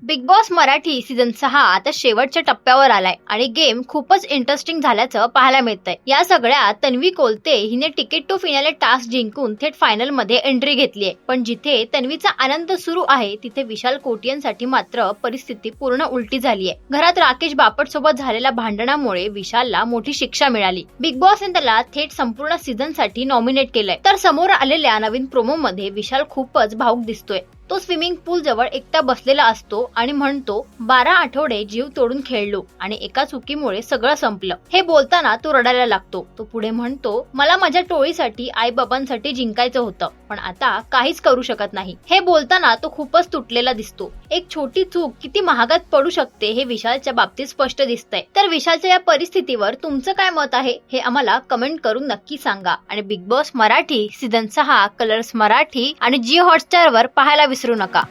Big boss Marathi season 6 आता शेवटच्या टप्प्यावर आलाय आणि गेम खूपच इंटरेस्टिंग झाल्याचं पाहायला मिळतंय। या सगळ्यात तन्वी कोलते हिने तिकीट टू फिनाले टास्क जिंकून थेट फायनल मध्ये एंट्री घेतलीये। पण जिथे तन्वीचा आनंद सुरू आहे तिथे विशाल कोटियनसाठी मात्र परिस्थिती पूर्ण उलटी झालीये। घरात राकेश बापट सोबत झालेल्या भांडणामुळे विशालला मोठी शिक्षा मिळाली। बिग बॉसने त्याला थेट संपूर्ण सीझन साठी नॉमिनेट केलंय। तर समोर आलेल्या नवीन प्रोमो मध्ये विशाल खूपच भावुक दिसतोय। तो स्विमिंग पूल जवळ एकटा बसलेला असतो आणि म्हणतो 12 आठवडे जीव तोडून खेळलो आणि एका चुकीमुळे सगळं संपलं। हे बोलताना तो रडायला लागतो। तो पुढे म्हणतो मला माझ्या टोळीसाठी आई बाबांसाठी जिंकायचं होतं पण आता काहीच करू शकत नाही। हे बोलताना तो खूपच तुटलेला दिसतो। एक छोटी चूक किती महागात पडू शकते हे विशालच्या बाबतीत स्पष्ट दिसतंय। तर विशालच्या या परिस्थितीवर तुमचं काय मत आहे हे आम्हाला कमेंट करून नक्की सांगा। आणि big boss Marathi season 6 colours Marathi आणि जिओ हॉटस्टार वर पाहायला विसरू नका।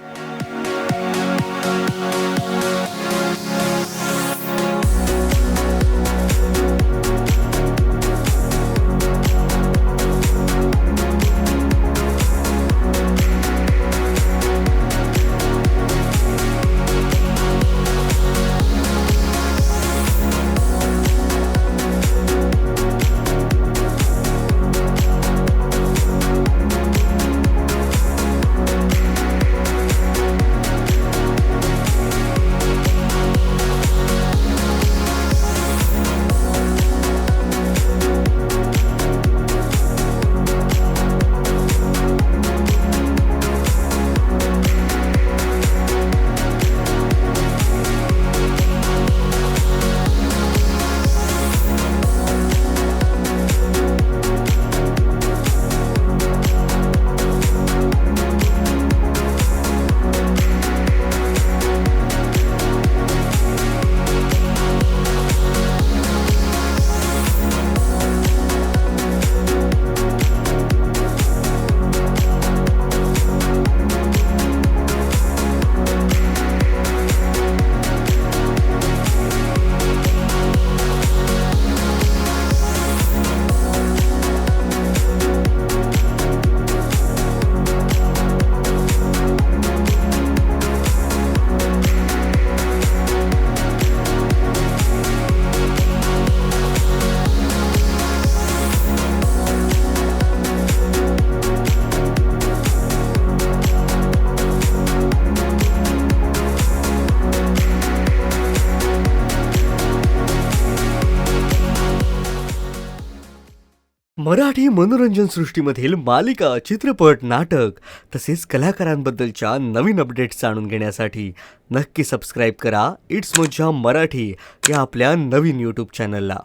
मराठी मनोरंजन सृष्टीमधील मालिका, चित्रपट, नाटक तसेच कलाकारांबद्दलच्या नवीन अपडेट्स जाणून घेण्यासाठी नक्की सबस्क्राईब करा इट्स मज्जा मराठी या आपल्या नवीन यूट्यूब चॅनलला।